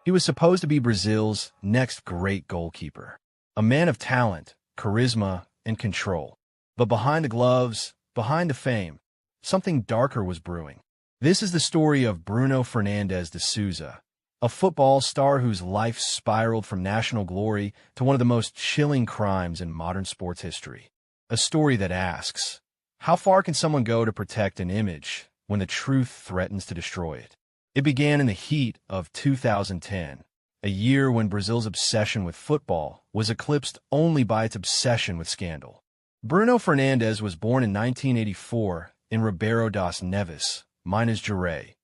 He was supposed to be Brazil's next great goalkeeper, a man of talent, charisma, and control. But behind the gloves, behind the fame, something darker was brewing. This is the story of Bruno Fernandes de Souza, a football star whose life spiraled from national glory to one of the most chilling crimes in modern sports history. A story that asks, how far can someone go to protect an image when the truth threatens to destroy it? It began in the heat of 2010, a year when Brazil's obsession with football was eclipsed only by its obsession with scandal. Bruno Fernandes was born in 1984 in Ribeirão das Neves, Minas Gerais,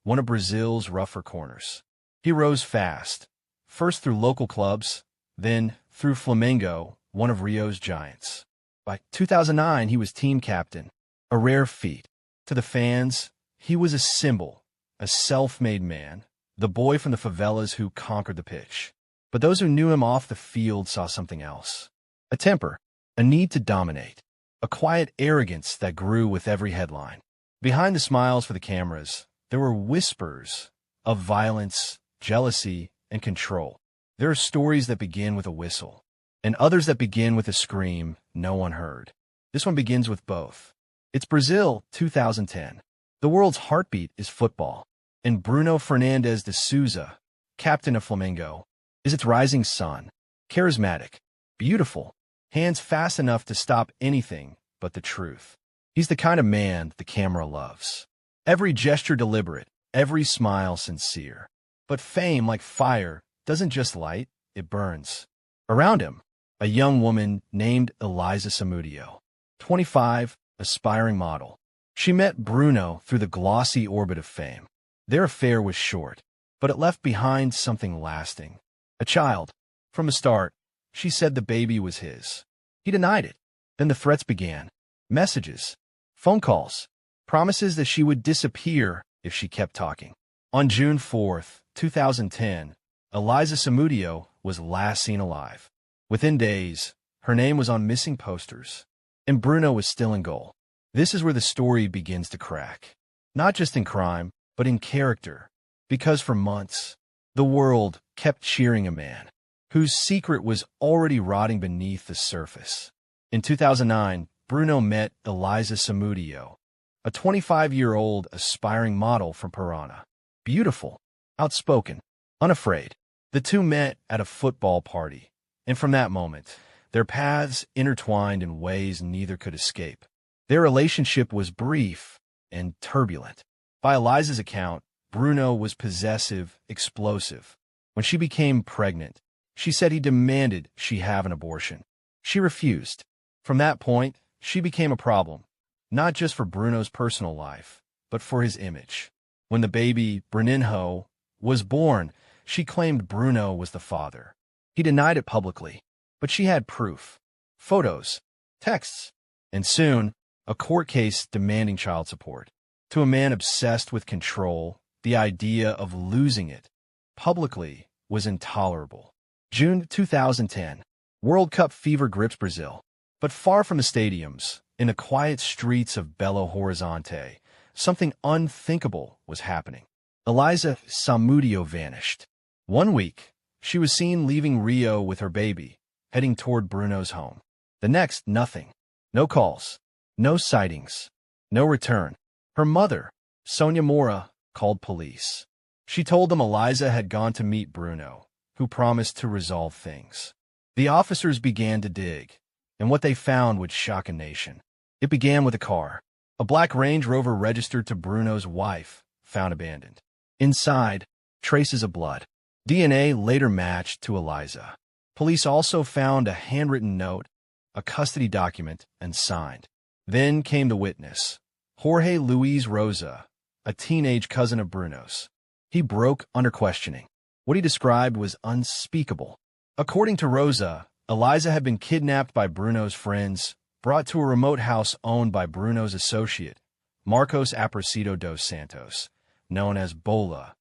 one of Brazil's rougher corners. He rose fast, first through local clubs, then through Flamengo, one of Rio's giants. By 2009, he was team captain, a rare feat. To the fans, he was a symbol, a self-made man, the boy from the favelas who conquered the pitch. But those who knew him off the field saw something else. A temper, a need to dominate, a quiet arrogance that grew with every headline. Behind the smiles for the cameras, there were whispers of violence, jealousy, and control. There are stories that begin with a whistle, and others that begin with a scream no one heard. This one begins with both. It's Brazil, 2010. The world's heartbeat is football, and Bruno Fernandes de Souza, captain of Flamengo, is its rising sun. Charismatic, beautiful, hands fast enough to stop anything but the truth. He's the kind of man the camera loves. Every gesture deliberate, every smile sincere. But fame, like fire, doesn't just light, it burns. Around him, a young woman named Eliza Samudio, 25, aspiring model. She met Bruno through the glossy orbit of fame. Their affair was short, but it left behind something lasting. A child. From the start, she said the baby was his. He denied it. Then the threats began. Messages, phone calls, promises that she would disappear if she kept talking. On June 4th, 2010, Eliza Samudio was last seen alive. Within days, her name was on missing posters, and Bruno was still in goal. This is where the story begins to crack. Not just in crime, but in character. Because for months, the world kept cheering a man whose secret was already rotting beneath the surface. In 2009, Bruno met Eliza Samudio, a 25-year-old aspiring model from Parana. Beautiful, outspoken, unafraid. The two met at a football party, and from that moment, their paths intertwined in ways neither could escape. Their relationship was brief and turbulent. By Eliza's account, Bruno was possessive, explosive. When she became pregnant, she said he demanded she have an abortion. She refused. From that point, she became a problem, not just for Bruno's personal life, but for his image. When the baby, Bruninho, was born, she claimed Bruno was the father. He denied it publicly, but she had proof. Photos, texts, and soon, a court case demanding child support. To a man obsessed with control, the idea of losing it publicly was intolerable. June 2010. World Cup fever grips Brazil. But far from the stadiums, in the quiet streets of Belo Horizonte, something unthinkable was happening. Eliza Samudio vanished. One week, she was seen leaving Rio with her baby, heading toward Bruno's home. The next, nothing. No calls. No sightings. No return. Her mother, Sonia Mora, called police. She told them Eliza had gone to meet Bruno, who promised to resolve things. The officers began to dig, and what they found would shock a nation. It began with a car. A black Range Rover registered to Bruno's wife, found abandoned. Inside, traces of blood. DNA later matched to Eliza. Police also found a handwritten note, a custody document, and signed. Then came the witness, Jorge Luis Rosa, a teenage cousin of Bruno's. He broke under questioning. What he described was unspeakable. According to Rosa, Eliza had been kidnapped by Bruno's friends, brought to a remote house owned by Bruno's associate, Marcos Aparecido dos Santos, known as Bola,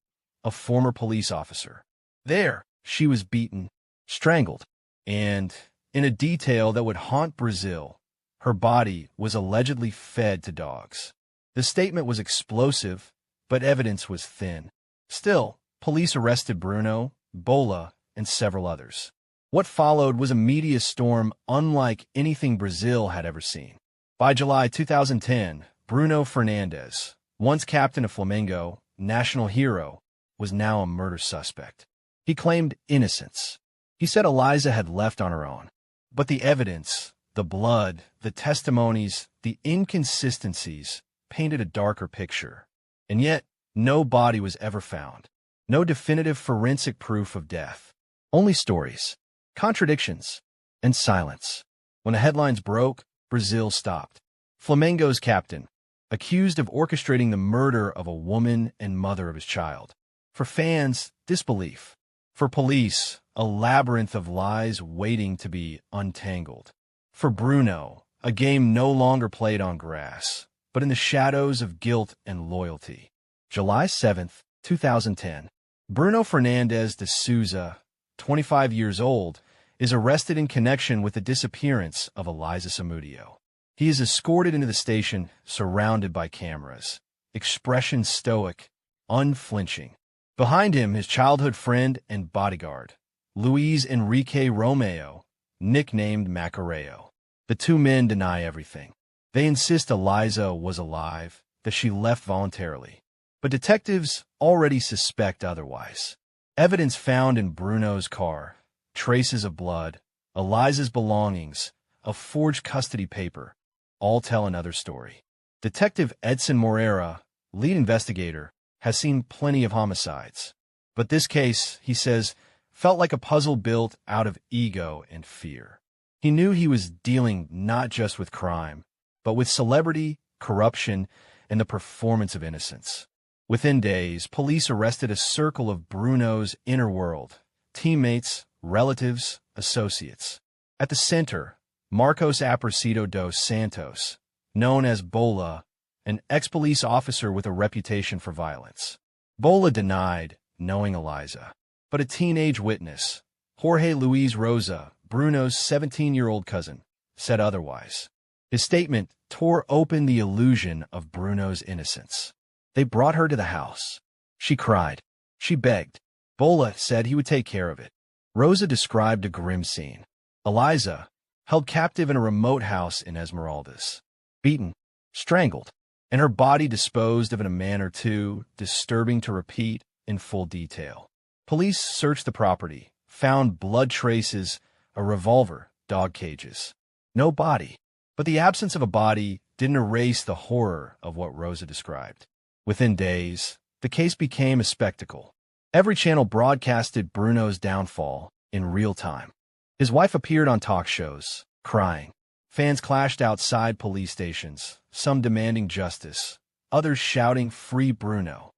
a former police officer. There, she was beaten, strangled, and, in a detail that would haunt Brazil, her body was allegedly fed to dogs. The statement was explosive, but evidence was thin. Still, police arrested Bruno, Bola, and several others. What followed was a media storm unlike anything Brazil had ever seen. By July 2010, Bruno Fernandes, once captain of Flamengo, national hero, was now a murder suspect. He claimed innocence. He said Eliza had left on her own. But the evidence, the blood, the testimonies, the inconsistencies painted a darker picture. And yet, no body was ever found. No definitive forensic proof of death. Only stories, contradictions, and silence. When the headlines broke, Brazil stopped. Flamengo's captain, accused of orchestrating the murder of a woman and mother of his child. For fans, disbelief. For police, a labyrinth of lies waiting to be untangled. For Bruno, a game no longer played on grass, but in the shadows of guilt and loyalty. July 7, 2010. Bruno Fernandes de Souza, 25 years old, is arrested in connection with the disappearance of Eliza Samudio. He is escorted into the station, surrounded by cameras, expression stoic, unflinching. Behind him, his childhood friend and bodyguard, Luis Enrique Romeo, nicknamed Macareo. The two men deny everything. They insist Eliza was alive, that she left voluntarily. But detectives already suspect otherwise. Evidence found in Bruno's car, traces of blood, Eliza's belongings, a forged custody paper, all tell another story. Detective Edson Moreira, lead investigator, has seen plenty of homicides. But this case, he says, felt like a puzzle built out of ego and fear. He knew he was dealing not just with crime, but with celebrity, corruption, and the performance of innocence. Within days, police arrested a circle of Bruno's inner world, teammates, relatives, associates. At the center, Marcos Aparecido dos Santos, known as Bola, an ex-police officer with a reputation for violence. Bola denied knowing Eliza, but a teenage witness, Jorge Luis Rosa, Bruno's 17-year-old cousin, said otherwise. His statement tore open the illusion of Bruno's innocence. They brought her to the house. She cried. She begged. Bola said he would take care of it. Rosa described a grim scene. Eliza, held captive in a remote house in Esmeraldas, beaten, strangled, and her body disposed of in a manner too disturbing to repeat in full detail. Police searched the property, found blood traces, a revolver, dog cages. No body, but the absence of a body didn't erase the horror of what Rosa described. Within days, the case became a spectacle. Every channel broadcasted Bruno's downfall in real time. His wife appeared on talk shows, crying. Fans clashed outside police stations, some demanding justice, others shouting, "Free Bruno."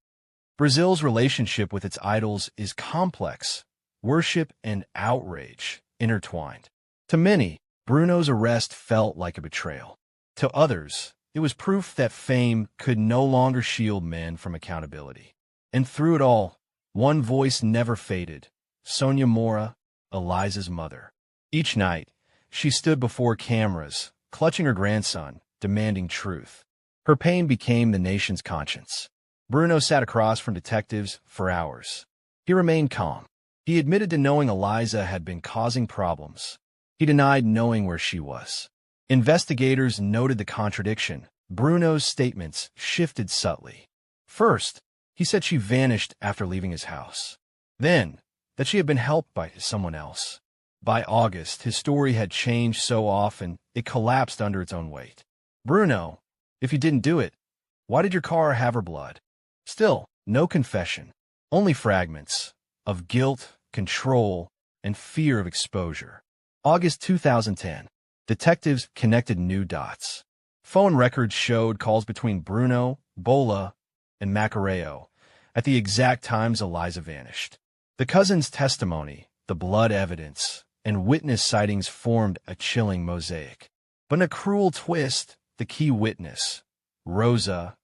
Brazil's relationship with its idols is complex, worship and outrage intertwined. To many, Bruno's arrest felt like a betrayal. To others, it was proof that fame could no longer shield men from accountability. And through it all, one voice never faded, Sonia Mora, Eliza's mother. Each night, she stood before cameras, clutching her grandson, demanding truth. Her pain became the nation's conscience. Bruno sat across from detectives for hours. He remained calm. He admitted to knowing Eliza had been causing problems. He denied knowing where she was. Investigators noted the contradiction. Bruno's statements shifted subtly. First, he said she vanished after leaving his house. Then, that she had been helped by someone else. By August, his story had changed so often, it collapsed under its own weight. Bruno, if you didn't do it, why did your car have her blood? Still, no confession, only fragments of guilt, control, and fear of exposure. August 2010. Detectives connected new dots. Phone records showed calls between Bruno, Bola, and Macareo at the exact times Eliza vanished. The cousins' testimony, the blood evidence, and witness sightings formed a chilling mosaic. But in a cruel twist, the key witness, Rosa,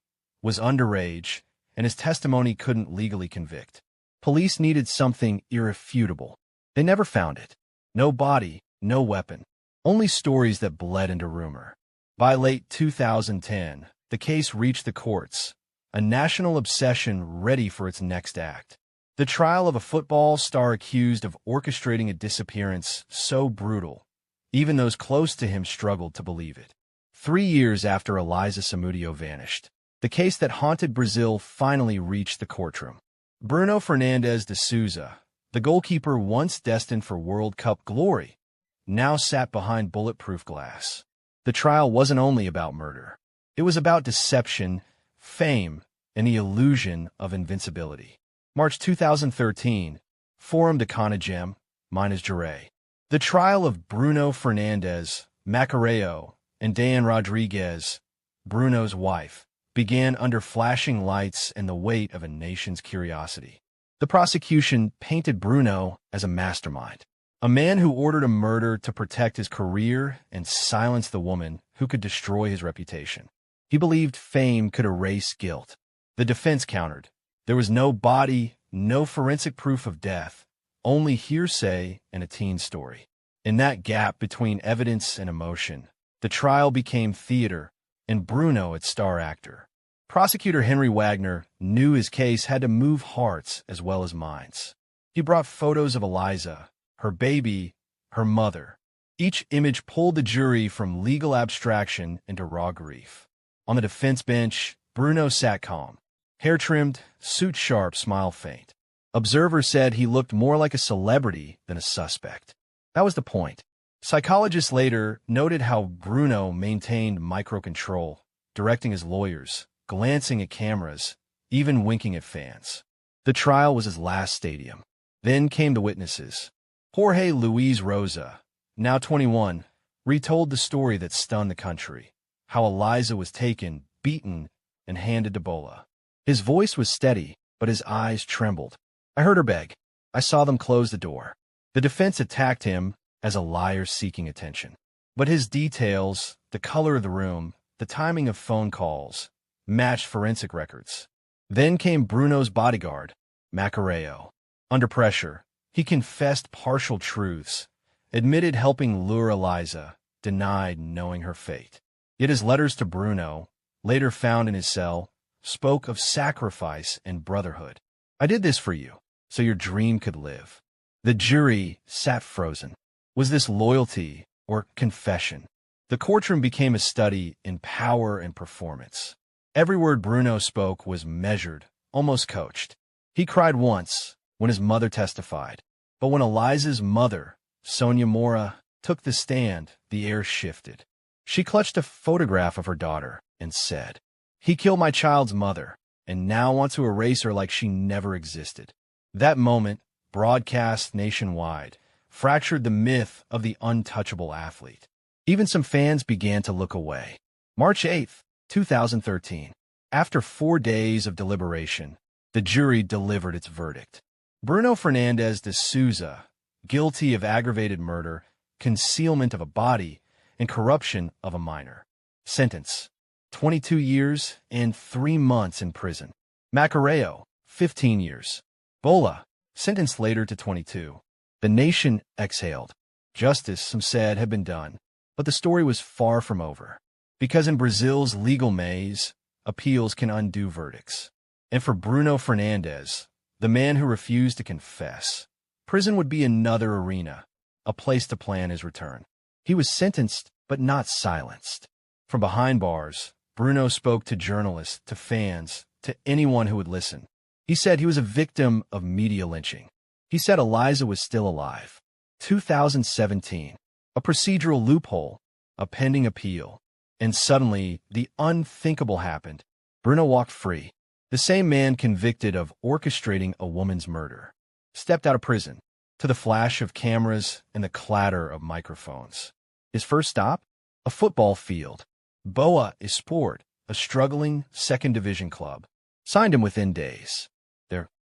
was underage, and his testimony couldn't legally convict. Police needed something irrefutable. They never found it. No body, no weapon, only stories that bled into rumor. By late 2010, the case reached the courts, a national obsession ready for its next act. The trial of a football star accused of orchestrating a disappearance so brutal, even those close to him struggled to believe it. 3 years after Eliza Samudio vanished, the case that haunted Brazil finally reached the courtroom. Bruno Fernandes de Souza, the goalkeeper once destined for World Cup glory, now sat behind bulletproof glass. The trial wasn't only about murder. It was about deception, fame, and the illusion of invincibility. March 2013, Forum de Conagem, Minas Gerais. The trial of Bruno Fernandes, Macareo, and Diane Rodriguez, Bruno's wife, began under flashing lights and the weight of a nation's curiosity. The prosecution painted Bruno as a mastermind, a man who ordered a murder to protect his career and silence the woman who could destroy his reputation. He believed fame could erase guilt. The defense countered. There was no body, no forensic proof of death, only hearsay and a teen story. In that gap between evidence and emotion, the trial became theater, and Bruno its star actor. Prosecutor Henry Wagner knew his case had to move hearts as well as minds. He brought photos of Eliza, her baby, her mother. Each image pulled the jury from legal abstraction into raw grief. On the defense bench, Bruno sat calm. Hair trimmed, suit sharp, smile faint. Observers said he looked more like a celebrity than a suspect. That was the point. Psychologists later noted how Bruno maintained microcontrol, directing his lawyers, glancing at cameras, even winking at fans. The trial was his last stadium. Then came the witnesses. Jorge Luis Rosa, now 21, retold the story that stunned the country, how Eliza was taken, beaten, and handed to Bola. His voice was steady, but his eyes trembled. I heard her beg. I saw them close the door. The defense attacked him as a liar seeking attention. But his details, the color of the room, the timing of phone calls, matched forensic records. Then came Bruno's bodyguard, Macareo. Under pressure, he confessed partial truths, admitted helping lure Eliza, denied knowing her fate. Yet his letters to Bruno, later found in his cell, spoke of sacrifice and brotherhood. I did this for you, so your dream could live. The jury sat frozen. Was this loyalty or confession? The courtroom became a study in power and performance. Every word Bruno spoke was measured, almost coached. He cried once when his mother testified, but when Eliza's mother, Sonia Mora, took the stand, the air shifted. She clutched a photograph of her daughter and said, "He killed my child's mother, and now wants to erase her like she never existed." That moment, broadcast nationwide, fractured the myth of the untouchable athlete. Even some fans began to look away. March 8, 2013. After 4 days of deliberation, the jury delivered its verdict. Bruno Fernandes de Souza, guilty of aggravated murder, concealment of a body, and corruption of a minor. Sentence: 22 years and 3 months in prison. Macareo, 15 years. Bola, sentenced later to 22. The nation exhaled. Justice, some said, had been done, but the story was far from over. Because in Brazil's legal maze, appeals can undo verdicts. And for Bruno Fernandes, the man who refused to confess, prison would be another arena, a place to plan his return. He was sentenced, but not silenced. From behind bars, Bruno spoke to journalists, to fans, to anyone who would listen. He said he was a victim of media lynching. He said Eliza was still alive. 2017, a procedural loophole, a pending appeal. And suddenly, the unthinkable happened. Bruno walked free. The same man convicted of orchestrating a woman's murder stepped out of prison to the flash of cameras and the clatter of microphones. His first stop? A football field. Boa Sport, a struggling second-division club, signed him within days.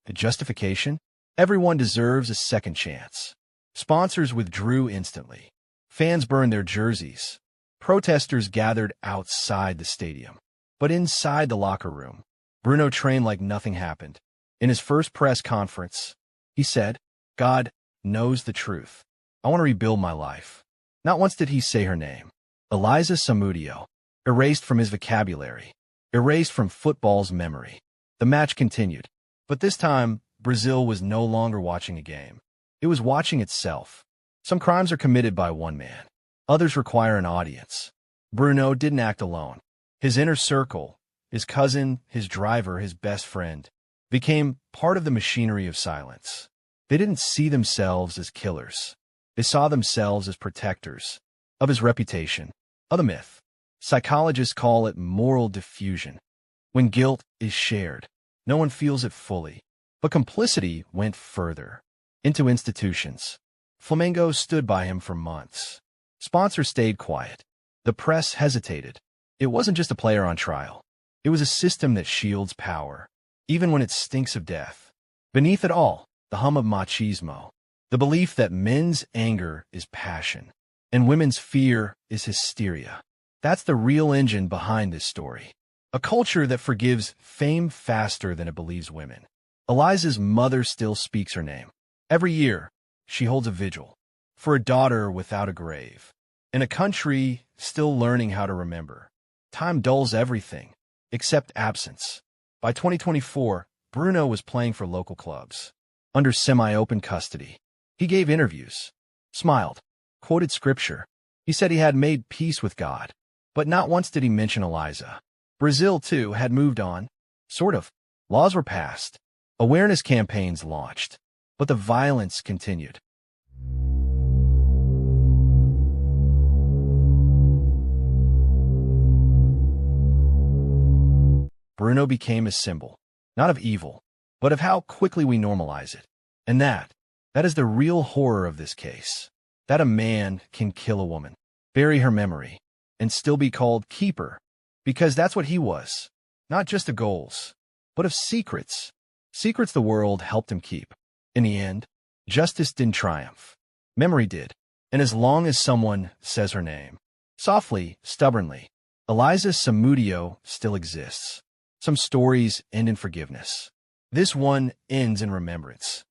The justification? Everyone deserves a second chance. Sponsors withdrew instantly. Fans burned their jerseys. Protesters gathered outside the stadium. But inside the locker room, Bruno trained like nothing happened. In his first press conference, he said, "God knows the truth. I want to rebuild my life." Not once did he say her name. Eliza Samudio, erased from his vocabulary, erased from football's memory. The match continued. But this time, Brazil was no longer watching a game. It was watching itself. Some crimes are committed by one man. Others require an audience. Bruno didn't act alone. His inner circle, his cousin, his driver, his best friend, became part of the machinery of silence. They didn't see themselves as killers. They saw themselves as protectors of his reputation, of the myth. Psychologists call it moral diffusion. When guilt is shared, no one feels it fully. But complicity went further, into institutions. Flamengo stood by him for months. Sponsors stayed quiet. The press hesitated. It wasn't just a player on trial. It was a system that shields power, even when it stinks of death. Beneath it all, the hum of machismo, the belief that men's anger is passion, and women's fear is hysteria. That's the real engine behind this story. A culture that forgives fame faster than it believes women. Eliza's mother still speaks her name. Every year, she holds a vigil for a daughter without a grave. In a country still learning how to remember, time dulls everything except absence. By 2024, Bruno was playing for local clubs, under semi-open custody. He gave interviews, smiled, quoted scripture. He said he had made peace with God, but not once did he mention Eliza. Brazil, too, had moved on. Sort of. Laws were passed. Awareness campaigns launched. But the violence continued. Bruno became a symbol, not of evil, but of how quickly we normalize it. And that is the real horror of this case. That a man can kill a woman, bury her memory, and still be called keeper. Because that's what he was. Not just of goals, but of secrets. Secrets the world helped him keep. In the end, justice didn't triumph. Memory did. And as long as someone says her name, softly, stubbornly, Eliza Samudio still exists. Some stories end in forgiveness. This one ends in remembrance.